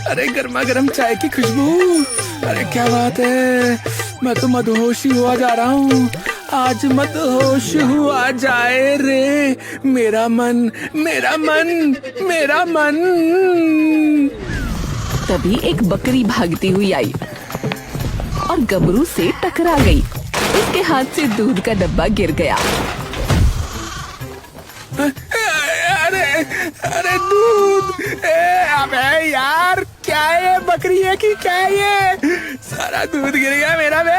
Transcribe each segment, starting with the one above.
अरे गर्मा गर्म चाय की खुशबू। अरे क्या बात है, मैं तो मदहोश ही हुआ जा रहा हूँ। आज मदहोश हुआ जाए रे मेरा मन, मेरा मन, मेरा मन। तभी एक बकरी भागती हुई आई और गबरू से टकरा गई। उसके हाथ से दूध का डब्बा गिर गया। अरे अरे दूध, अबे यार क्या है, बकरी है कि क्या है ये? सारा दूध गिर गया मेरा बे।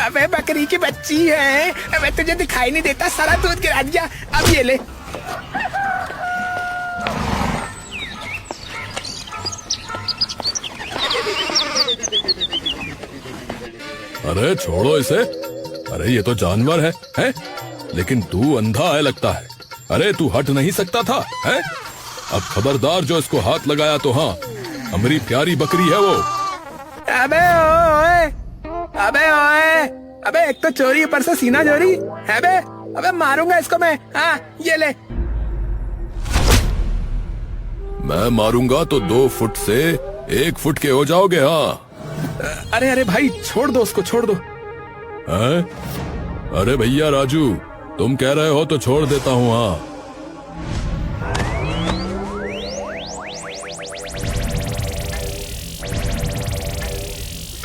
अबे बकरी की बच्ची है, अबे तुझे दिखाई नहीं देता, सारा दूध गिरा दिया। अब ये ले। अरे छोड़ो इसे। अरे ये तो जानवर है? लेकिन तू अंधा है लगता है। अरे तू हट नहीं सकता था, है? अब खबरदार, जो इसको हाथ लगाया तो हाँ, हमारी प्यारी बकरी है वो। अबे ओए, अबे ओए, अबे एक तो चोरी, ऊपर से सीना चोरी है बे। अबे मारूंगा इसको मैं। हाँ ये ले। मैं मारूंगा तो 2 फुट से 1 फुट के हो जाओगे। हाँ अरे अरे भाई छोड़ दो उसको, छोड़ दो। है? अरे भैया राजू, तुम कह रहे हो तो छोड़ देता हूँ। हाँ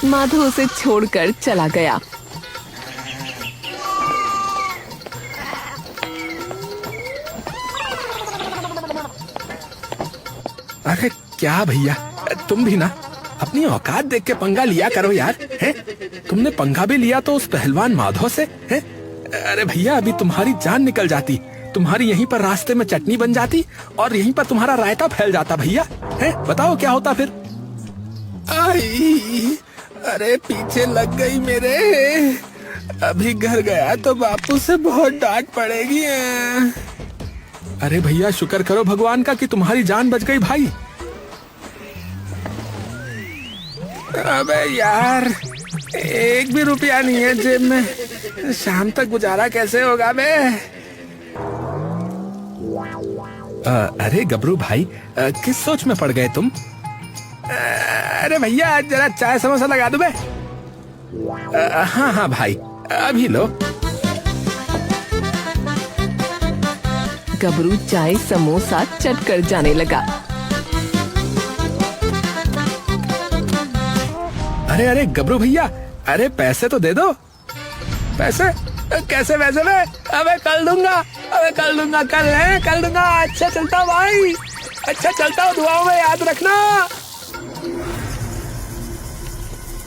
माधो उसे छोड़कर चला गया। अरे क्या भैया, तुम भी ना अपनी औकात देख के पंगा लिया करो यार। है तुमने पंगा भी लिया तो उस पहलवान माधव से है? अरे भैया अभी तुम्हारी जान निकल जाती, तुम्हारी यहीं पर रास्ते में चटनी बन जाती और यहीं पर तुम्हारा रायता फैल जाता भैया। है बताओ क्या होता फिर? आई, अरे पीछे लग गई मेरे। अभी घर गया तो बापू से बहुत डांट पड़ेगी। अरे भैया शुक्र करो भगवान का कि तुम्हारी जान बच गई भाई। अबे यार 1 भी रुपया नहीं है जेब में, शाम तक गुजारा कैसे होगा बे? अरे गबरू भाई, किस सोच में पड़ गए तुम? अरे भैया जरा चाय समोसा लगा दो बे। हाँ हाँ भाई अभी लो। गबरू चाय समोसा चट कर जाने लगा। अरे अरे गबरू भैया, अरे पैसे तो दे दो। पैसे? कैसे पैसे में? अबे कल दूंगा, अबे कल दूंगा, कल है कल दूंगा। अच्छा चलता भाई, अच्छा चलता हूँ, दुआओं में याद रखना।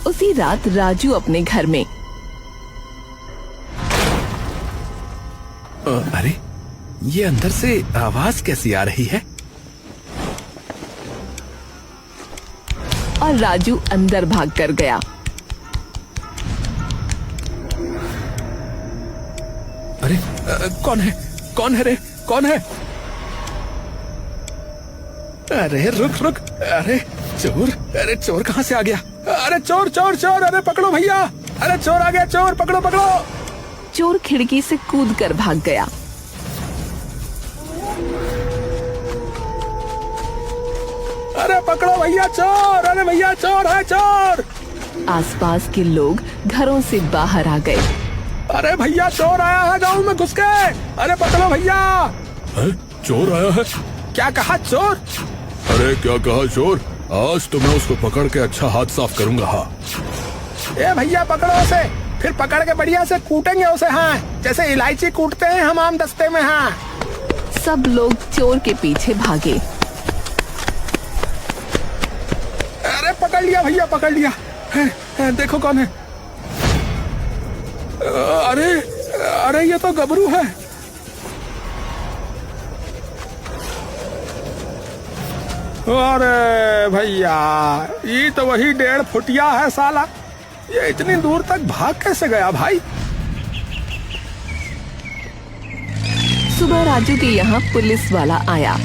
उसी रात राजू अपने घर में। अरे ये अंदर से आवाज कैसी आ रही है? और राजू अंदर भाग कर गया। अरे कौन है, कौन है रे, कौन है? अरे रुक रुक, अरे चोर, अरे चोर कहाँ से आ गया? अरे चोर चोर चोर, अरे पकड़ो भैया, अरे चोर आ गया, चोर पकड़ो पकड़ो। चोर खिड़की से कूदकर भाग गया। अरे पकड़ो भैया चोर, अरे भैया चोर है चोर। आसपास के लोग घरों से बाहर आ गए। अरे भैया चोर आया है गांव में घुस के, अरे पकड़ो भैया। है? चोर आया है? क्या कहा चोर? अरे क्या कहा चोर? आज तो मैं उसको पकड़ के अच्छा हाथ साफ करूंगा। हाँ ए भैया पकड़ो उसे, फिर पकड़ के बढ़िया से कूटेंगे उसे। हाँ जैसे इलायची कूटते हैं हम आम दस्ते में। हाँ सब लोग चोर के पीछे भागे। अरे पकड़ लिया भैया, पकड़ लिया। है, देखो कौन है। अरे अरे ये तो गबरू है। अरे भैया ये तो वही 1.5 फुटिया है साला, ये इतनी दूर तक भाग कैसे गया भाई? सुबह राजू के यहाँ पुलिस वाला आया।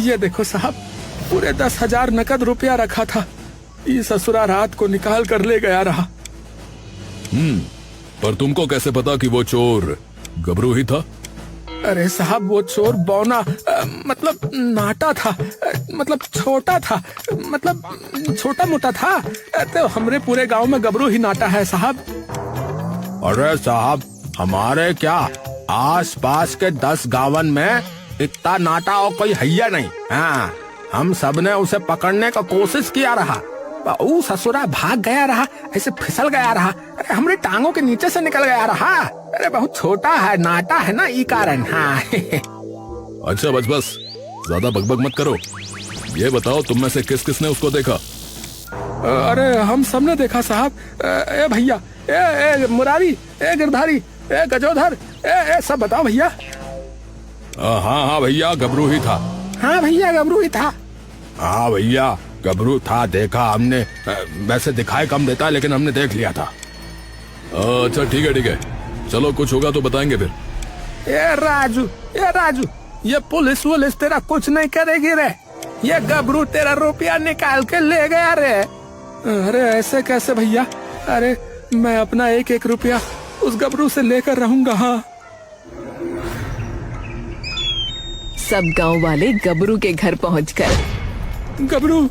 ये देखो साहब, पूरे 10,000 नकद रुपया रखा था, ये ससुरा रात को निकाल कर ले गया रहा। पर तुमको कैसे पता कि वो चोर गबरू ही था? अरे साहब वो चोर बौना मतलब नाटा था, मतलब छोटा था, मतलब छोटा मोटा था। तो हमरे पूरे गांव में गबरू ही नाटा है साहब। अरे साहब, हमारे क्या आस पास के 10 गांवन में इतना नाटा और कोई हैया नहीं। हाँ, हम सब ने उसे पकड़ने का कोशिश किया रहा, वो ससुरा भाग गया रहा, ऐसे फिसल गया रहा, अरे हमारे टांगों के नीचे से निकल गया रहा। अरे बहुत छोटा है, नाटा है ना, ई कारण। हाँ अच्छा बस बस, ज्यादा बकबक मत करो। ये बताओ तुम में से किस किसने उसको देखा? अरे हम सबने देखा साहब। ए भैया, ए मुरारी, ए गिरधारी, ए गजोधर, ए सब बताओ भैया। हाँ हाँ भैया, गबरू ही था। हाँ भैया, गबरू ही था। हाँ भैया, गबरू था, देखा हमने। वैसे दिखाई कम देता है, लेकिन हमने देख लिया था। अच्छा ठीक है, चलो कुछ होगा तो बताएंगे फिर। ये राजू, ये पुलिस वुलिस तेरा कुछ नहीं करेगी रे। ये गबरू तेरा रुपया निकाल के ले गया रे। अरे ऐसे कैसे भैया? अरे मैं अपना एक एक रुपया उस गबरू से लेकर रहूंगा। हाँ, सब गांव वाले गबरू के घर पहुंचकर, गबरू,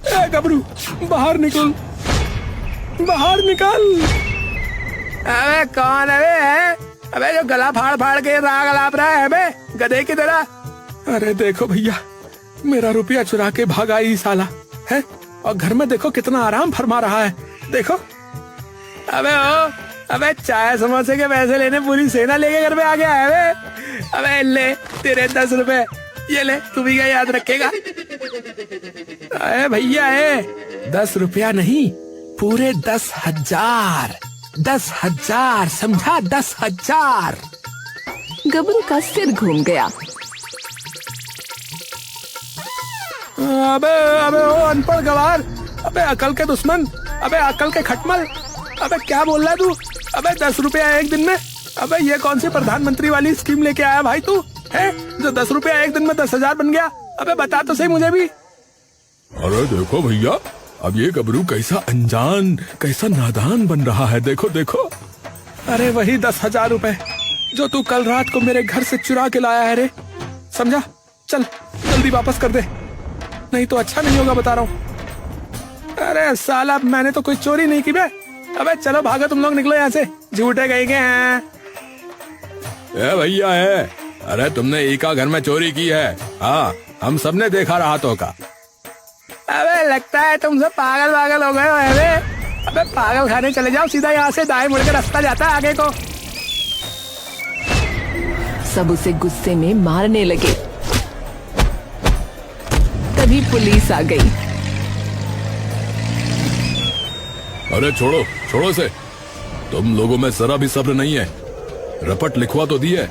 ए गबरू, बाहर निकल, बाहर निकल। अबे कौन है? अबे जो गला फाड़ फाड़ के राग अलाप रहा है बे, गधे की तरह। अरे देखो भैया, मेरा रुपया चुरा के भागा ही साला है, और घर में देखो कितना आराम फरमा रहा है। देखो, अबे चाय समोसे के पैसे लेने पूरी सेना लेके घर में आ गया है बे। अबे ले तेरे 10 रुपए, ये ले, तू भी क्या याद रखेगा? अरे भैया, 10 रुपया नहीं, पूरे 10,000, 10,000 समझा, 10,000। गबरू का सिर घूम गया। अबे ओ अनपढ़ गवार, अबे अकल के दुश्मन, अबे अकल के खटमल, अबे क्या बोल रहा है तू? अबे 10 रुपया एक दिन में? अबे ये कौन सी प्रधानमंत्री वाली स्कीम लेके आया भाई तू, है जो 10 रुपया एक दिन में 10,000 बन गया? अबे बता तो सही मुझे भी। अरे देखो भैया, अब ये गबरू कैसा अनजान, कैसा नादान बन रहा है। देखो देखो। अरे वही 10,000 रुपए जो तू कल रात को मेरे घर से चुरा के लाया है रे, समझा? चल जल्दी वापस कर दे, नहीं तो अच्छा नहीं होगा, बता रहा हूँ। अरे साला, मैंने तो कोई चोरी नहीं की बे। अबे चलो भागो तुम लोग, निकलो यहाँ से, झूठे कहीं के हैं। ए भैया है, अरे तुमने ईका घर में चोरी की है। हाँ, हम सबने देखा रहा तो का। अबे लगता है तुम सब पागल पागल हो गए हो। अबे पागल खाने चले जाओ, सीधा यहाँ से दाएं मुड़ के रास्ता जाता है आगे को। सब उसे गुस्से में मारने लगे। तभी पुलिस आ गई। अरे छोड़ो छोड़ो इसे, तुम लोगों में जरा भी सब्र नहीं है। रपट लिखवा तो दी है,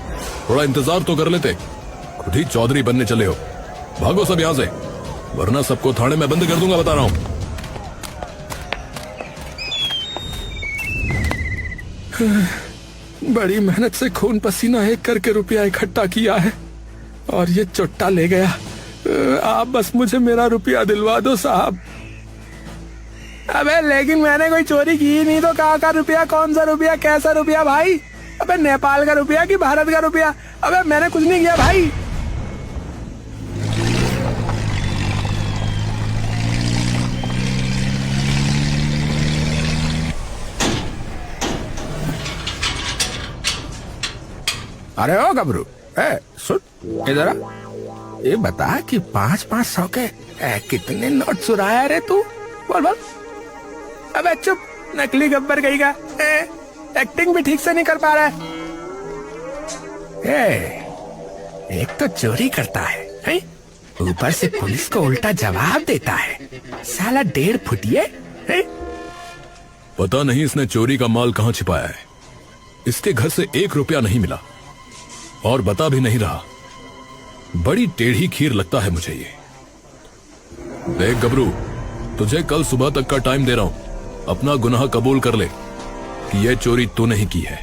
थोड़ा इंतजार तो कर लेते। खुद ही चौधरी बनने चले हो। भागो सब यहाँ से, वरना सबको थाने में बंद कर दूंगा, बता रहा हूँ। बड़ी मेहनत से खून पसीना एक करके रुपया इकट्ठा किया है, और ये चुट्टा ले गया। आप बस मुझे मेरा रुपया दिलवा दो साहब। अबे लेकिन मैंने कोई चोरी की ही नहीं, तो कहाँ का रुपया, कौन सा रुपया, कैसा रुपया भाई? अबे नेपाल का रुपया कि भारत का रुपया? अबे मैंने कुछ नहीं किया भाई। अरे ओ गबरू, सुन इधर आ। ये बता कि 500 के कितने नोट चुराया रे तू? बोल बोल। अबे चुप, नकली गब्बर कहीं का, एक्टिंग भी ठीक से नहीं कर पा रहा है। एक तो चोरी करता है, ऊपर से पुलिस को उल्टा जवाब देता है। साला 1.5 फुटिए है? पता नहीं इसने चोरी का माल कहाँ छिपाया है। इसके घर से 1 रुपया नहीं मिला, और बता भी नहीं रहा। बड़ी टेढ़ी खीर लगता है मुझे ये। देख गबरू, तुझे कल सुबह तक का टाइम दे रहा हूं, अपना गुनाह कबूल कर ले कि यह चोरी तूने ही की है,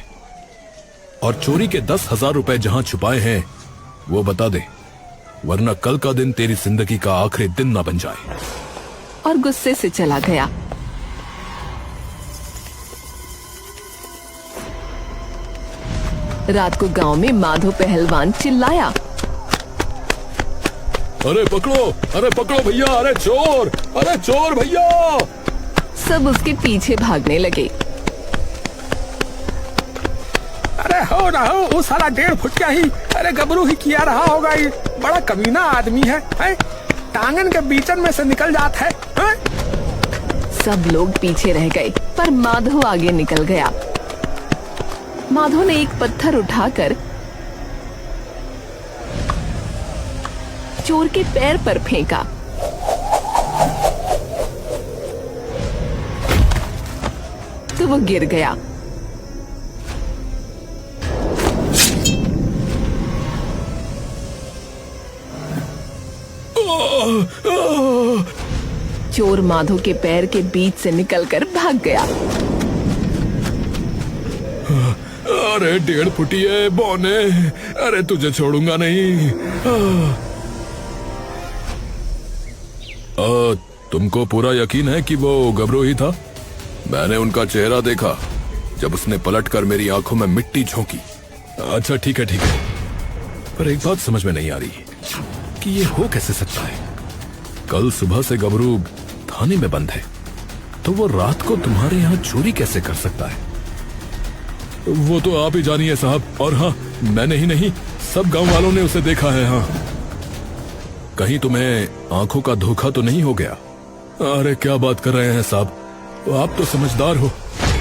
और चोरी के 10,000 रुपए जहां छुपाए हैं वो बता दे, वरना कल का दिन तेरी जिंदगी का आखिरी दिन ना बन जाए। और गुस्से से चला गया। रात को गांव में माधो पहलवान चिल्लाया। अरे पकड़ो भैया, अरे चोर भैया। सब उसके पीछे भागने लगे। अरे हो ना हो, वो साला 1.5 फुट का ही, अरे गबरू ही किया रहा होगा। ये बड़ा कमीना आदमी है, टांगन के बीचन में से निकल जाता है। सब लोग पीछे रह गए, पर माधो आगे निकल गया। माधो ने एक पत्थर उठाकर चोर के पैर पर फेंका। तो वो गिर गया। चोर माधो के पैर के बीच से निकलकर भाग गया। अरे 1.5 फुटिए बौने, अरे तुझे छोड़ूंगा नहीं। तुमको पूरा यकीन है कि वो गबरू ही था? मैंने उनका चेहरा देखा जब उसने पलटकर मेरी आंखों में मिट्टी झोंकी। अच्छा ठीक है, पर एक बात समझ में नहीं आ रही कि ये हो कैसे सकता है। कल सुबह से गबरू थाने में बंद है, तो वो रात को तुम्हारे यहाँ चोरी कैसे कर सकता है? वो तो आप ही जानिए साहब। और हाँ, मैंने ही नहीं, सब गांव वालों ने उसे देखा है। हाँ, कहीं तुम्हें आंखों का धोखा तो नहीं हो गया? अरे क्या बात कर रहे हैं साहब, आप तो समझदार हो।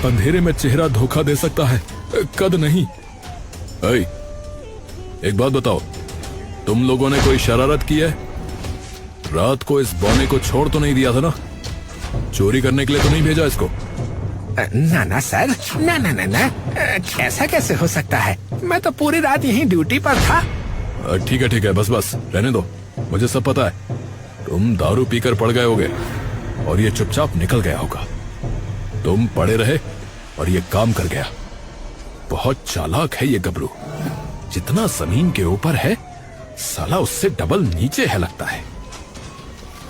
अंधेरे में चेहरा धोखा दे सकता है, कद नहीं। एक बात बताओ, तुम लोगों ने कोई शरारत की है? रात को इस बौने को छोड़ तो नहीं दिया था ना? चोरी करने के लिए तो नहीं भेजा इसको? ना सर, ना, ऐसा कैसे हो सकता है? मैं तो पूरी रात यहीं ड्यूटी पर था। ठीक है, बस रहने दो, मुझे सब पता है। तुम दारू पीकर पड़ गए होगे और ये चुपचाप निकल गया होगा। तुम पड़े रहे और ये काम कर गया। बहुत चालाक है ये गबरू, जितना जमीन के ऊपर है साला उससे डबल नीचे है लगता है।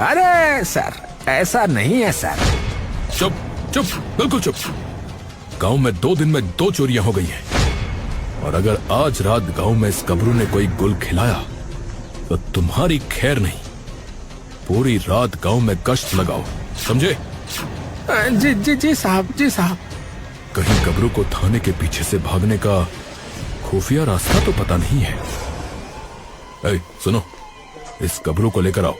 अरे सर, ऐसा नहीं है सर। चुप, बिल्कुल चुप। गांव में 2 दिन में 2 चोरियां हो गई हैं, और अगर आज रात गांव में इस गबरू ने कोई गुल खिलाया तो तुम्हारी खैर नहीं। पूरी रात गांव में गश्त लगाओ, समझे? जी साहब। कहीं गबरू को थाने के पीछे से भागने का खुफिया रास्ता तो पता नहीं है। सुनो, इस गबरू को लेकर आओ।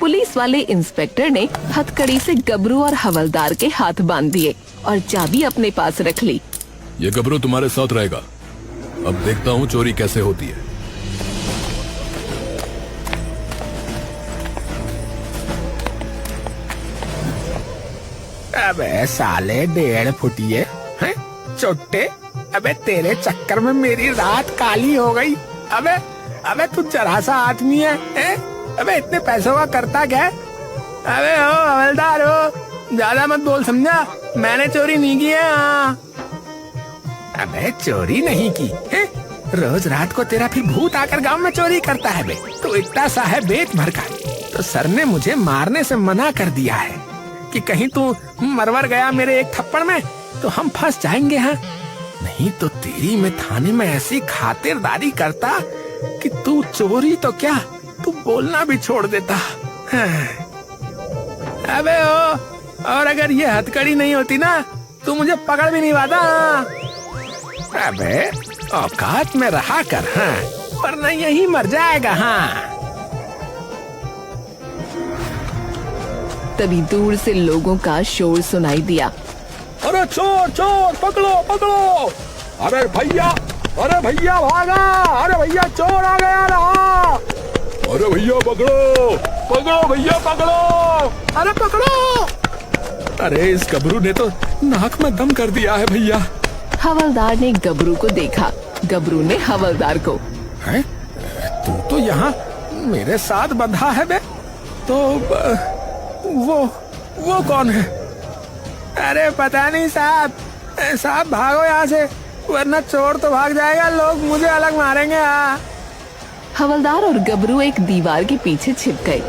पुलिस वाले इंस्पेक्टर ने हथकड़ी से गबरू और हवलदार के हाथ बांध दिए और चाबी अपने पास रख ली। ये गबरू तुम्हारे साथ रहेगा। अब देखता हूँ चोरी कैसे होती है। अबे साले 1.5 फुटिए हैं चोटे, अबे तेरे चक्कर में मेरी रात काली हो गई। अबे तू जरा सा आदमी है? अबे इतने पैसों का करता क्या? अबे हो हवलदार हो, ज्यादा मत बोल समझा, मैंने चोरी नहीं की है। हाँ, अबे चोरी नहीं की है? रोज रात को तेरा फिर भूत आकर गांव में चोरी करता है बे। तो इतना सा है बेट भर का, तो सर ने मुझे मारने से मना कर दिया है कि कहीं तू मरवर गया मेरे एक थप्पड़ में तो हम फंस जाएंगे। हाँ, नहीं तो तेरी मैं थाने में ऐसी खातिरदारी करता कि तू चोरी तो क्या, तू बोलना भी छोड़ देता। हाँ। अबे ओ, और अगर ये हथकड़ी नहीं होती ना तू मुझे पकड़ भी नहीं पाता। अबे औकात में रहा कर, हाँ, वरना यही मर जाएगा। हाँ। तभी दूर से लोगों का शोर सुनाई दिया। अरे चोर पकड़ो। अरे भैया भागा, अरे भैया चोर आ गया रहा। अरे भैया पकड़ो भैया पकड़ो, अरे पकड़ो। अरे इस गबरू ने तो नाक में दम कर दिया है भैया। हवलदार ने गबरू को देखा, गबरू ने हवलदार को। हैं? तू तो यहाँ मेरे साथ बंधा है बे? तो वो कौन है? अरे पता नहीं साहब भागो यहाँ से, वरना चोर तो भाग जाएगा, लोग मुझे अलग मारेंगे। हाँ। हवलदार और गबरू एक दीवार के पीछे छिप गए।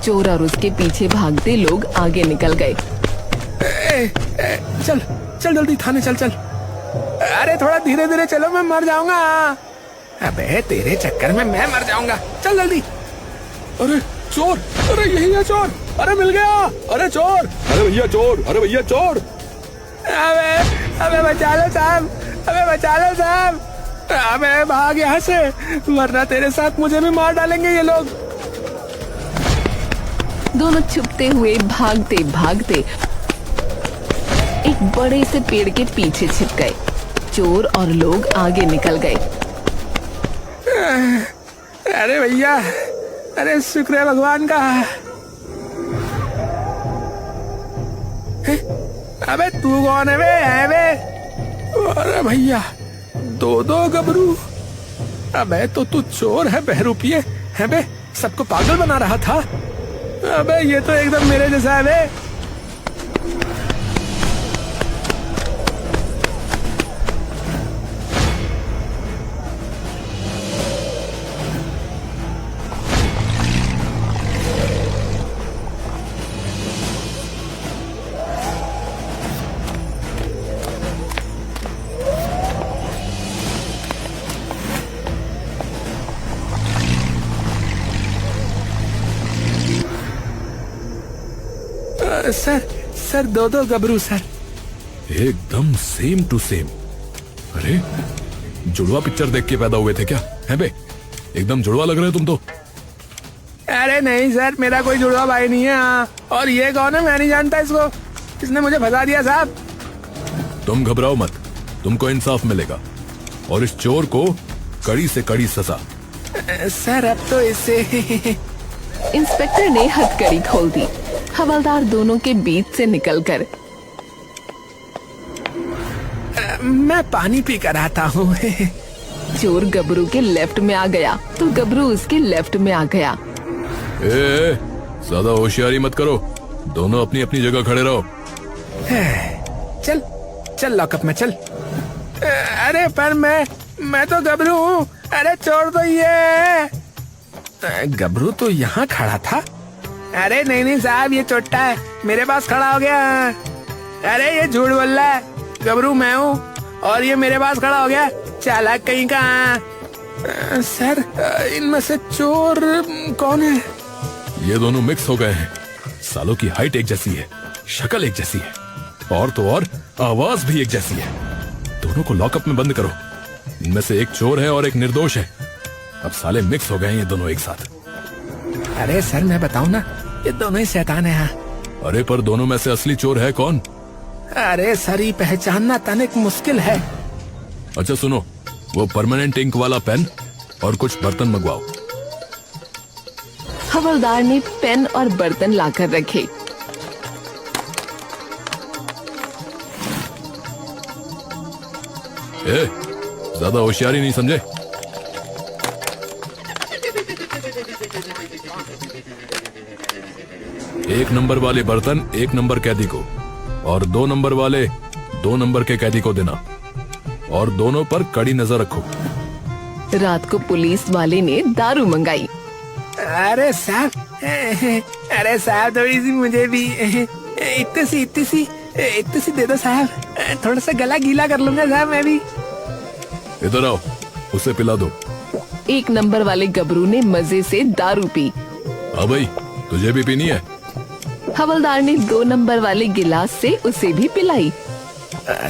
चोर और उसके पीछे भागते लोग आगे निकल गए। चल चल जल्दी थाने चल चल। अरे थोड़ा धीरे धीरे चलो, मैं मर जाऊंगा। अबे तेरे चक्कर में मैं मर जाऊंगा, चल जल्दी। अरे चोर, अरे यही है चोर, अरे मिल गया, अरे चोर, अरे भैया चोर, अरे भैया चोर। अबे अबे बचा लो साहब, अबे बचा लो साहब, अबे भाग यहाँ से, वरना तेरे साथ मुझे भी मार डालेंगे ये लोग। दोनों छुपते हुए भागते भागते एक बड़े से पेड़ के पीछे छिप गए। चोर और लोग आगे निकल गए। अरे भैया, अरे शुक्र है भगवान का। अबे तू कौन है बे? अरे भैया, दो गबरू। अबे तो तू चोर है, बहरूपिये है बे, सबको पागल बना रहा था। अबे ये तो एकदम मेरे जैसा है बे। सर दो गबरू सर। एकदम सेम टू सेम। अरे जुड़वा पिक्चर देख के पैदा हुए थे क्या है बे? एकदम जुड़वा लग रहे हो तुम तो। अरे नहीं सर, मेरा कोई जुड़वा भाई नहीं है। और ये कौन है? मैं नहीं जानता इसको, इसने मुझे फंसा दिया साहब। तुम घबराओ मत, तुमको इंसाफ मिलेगा और इस चोर को कड़ी से कड़ी सजा। सर अब तो इसे इंस्पेक्टर ने हथकड़ी खोल दी। हवलदार दोनों के बीच से निकलकर मैं पानी पी कर आता हूँ। चोर गबरू के लेफ्ट में आ गया तो गबरू उसके लेफ्ट में आ गया। ए, ज्यादा होशियारी मत करो, दोनों अपनी अपनी जगह खड़े रहो। चल चल लॉकअप में चल। अरे पर मैं तो गबरू हूँ। अरे चोर तो ये है। गबरू तो यहाँ खड़ा था। अरे नहीं साहब, ये चोट्टा है, मेरे पास खड़ा हो गया। अरे ये झूठ बोल रहा है, गबरू मैं हूँ और ये मेरे पास खड़ा हो गया, चालाक कहीं का। सर इनमें से चोर कौन है? ये दोनों मिक्स हो गए हैं। सालों की हाइट एक जैसी है, शक्ल एक जैसी है और तो और आवाज भी एक जैसी है। दोनों को लॉकअप में बंद करो। इनमें से एक चोर है और एक निर्दोष है। अब साले मिक्स हो गए हैं ये दोनों एक साथ। अरे सर मैं बताऊं ना, ये दोनों ही शैतान है। अरे पर दोनों में से असली चोर है कौन? अरे सर ये पहचानना तनिक मुश्किल है। अच्छा सुनो, वो परमानेंट इंक वाला पेन और कुछ बर्तन मंगवाओ। हवलदार ने पेन और बर्तन लाकर रखे। ज्यादा होशियारी नहीं समझे। एक नंबर वाले बर्तन एक नंबर कैदी को और 2 नंबर वाले 2 नंबर के कैदी को देना और दोनों पर कड़ी नजर रखो। रात को पुलिस वाले ने दारू मंगाई। अरे साहब, थोड़ी सी मुझे भी इतनी सी दे दो साहब, थोड़ा सा गला गीला कर लूंगा साहब मैं भी। इधर आओ, उसे पिला दो। 1 नंबर वाले गबरू ने मजे से दारू पी। हाँ भाई, तुझे भी पीनी है? हवलदार ने 2 नंबर वाले गिलास से उसे भी पिलाई।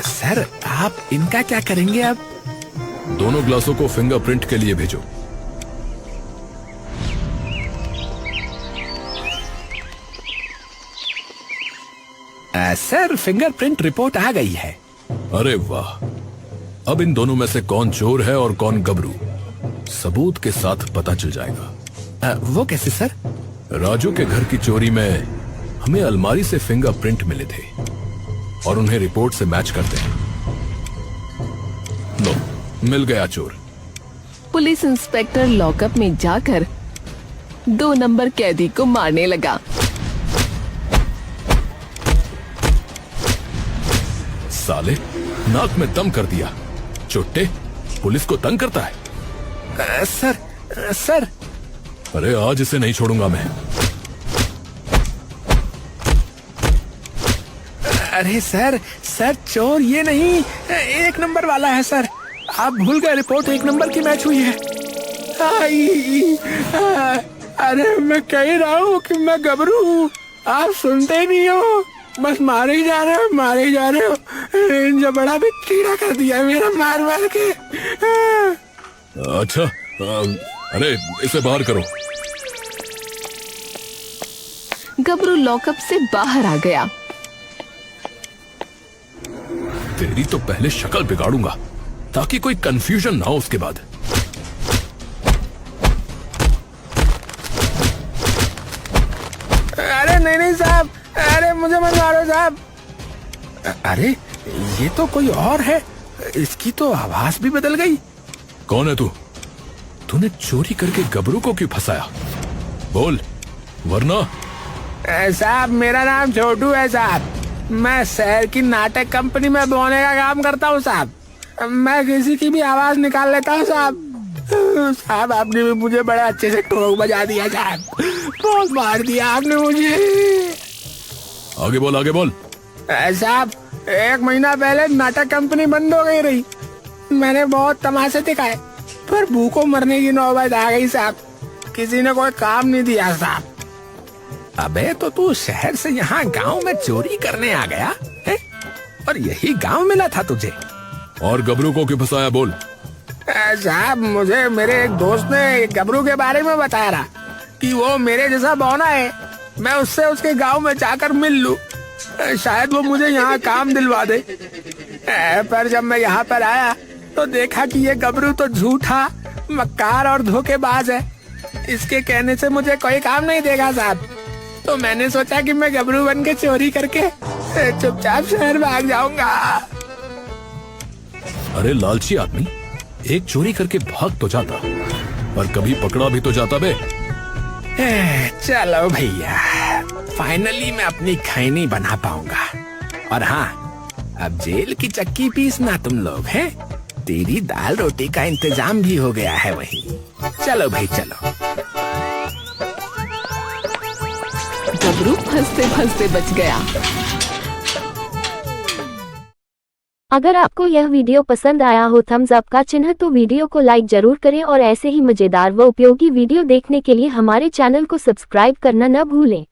सर आप इनका क्या करेंगे अब? दोनों ग्लासों को फिंगरप्रिंट के लिए भेजो। सर फिंगरप्रिंट रिपोर्ट आ गई है। अरे वाह, अब इन दोनों में से कौन चोर है और कौन गबरू सबूत के साथ पता चल जाएगा। वो कैसे सर? राजू के घर की चोरी में हमें अलमारी से फिंगरप्रिंट मिले थे और उन्हें रिपोर्ट से मैच करते हैं। लो, मिल गया चोर। पुलिस इंस्पेक्टर लॉकअप में जाकर 2 नंबर कैदी को मारने लगा। साले, नाक में दम कर दिया। चुट्टे, पुलिस को तंग करता है। सर अरे आज इसे नहीं छोड़ूंगा मैं। अरे सर, सर चोर ये नहीं, 1 नंबर वाला है सर। आप भूल गए, रिपोर्ट 1 नंबर की मैच हुई है। अरे मैं कह ही रहा हूँ कि मैं गबरू हूँ, आप सुनते नहीं हो, बस मारे ही जा रहे हो, मारे ही जा रहे हो। जो बड़ा भी कीड़ा कर दिया मेरा मार मार के। अच्छा, अरे इसे बाहर करो। गबरू लॉकअप से बाहर आ गया। तेरी तो पहले शक्ल बिगाड़ूंगा ताकि कोई कंफ्यूजन ना हो उसके बाद। अरे नहीं नहीं साहब, अरे मुझे मत मारो साहब। अरे ये तो कोई और है, इसकी तो आवाज भी बदल गई। कौन है तू? तूने चोरी करके गबरू को क्यों फंसाया? बोल, वरना। साहब मेरा नाम छोटू है साहब, मैं शहर की नाटक कंपनी में बोने का काम करता हूँ साहब। मैं किसी की भी आवाज निकाल लेता हूँ साहब। साहब आपने भी मुझे बड़े अच्छे से ठोक बजा दिया साहब, बहुत मार दिया आपने मुझे। आगे बोल, आगे बोल। साहब 1 महीना पहले नाटक कंपनी बंद हो गई रही, मैंने बहुत तमाशे दिखाए, पर भूखों मरने की नौबत आ गई साहब, किसी ने कोई काम नहीं दिया साहब। अबे तो तू शहर से यहाँ गांव में चोरी करने आ गया है, और यही गांव मिला था तुझे? और गबरू को क्यों फंसाया, बोल। साहब मुझे मेरे एक दोस्त ने गबरू के बारे में बताया रहा कि वो मेरे जैसा बौना है, मैं उससे उसके गांव में जाकर मिल लूं, शायद वो मुझे यहाँ काम दिलवा दे। पर जब मैं यहाँ पर आया तो देखा कि ये गबरू तो झूठा, मक्कार और धोखेबाज है, इसके कहने से मुझे कोई काम नहीं देगा साहब। तो मैंने सोचा कि मैं गबरू बन के चोरी करके चुपचाप शहर भाग जाऊंगा। अरे लालची आदमी, एक चोरी करके भाग तो जाता, पर कभी पकड़ा भी तो जाता बे। चलो भैया, फाइनली मैं अपनी खैनी बना पाऊंगा। और हाँ, अब जेल की चक्की पीसना तुम लोग हैं, तेरी दाल रोटी का इंतजाम भी हो गया है वहीं। चलो भाई चलो। गबरू फंसते फंसते बच गया। अगर आपको यह वीडियो पसंद आया हो थम्स अप का चिन्ह तो वीडियो को लाइक जरूर करें और ऐसे ही मजेदार व उपयोगी वीडियो देखने के लिए हमारे चैनल को सब्सक्राइब करना न भूलें।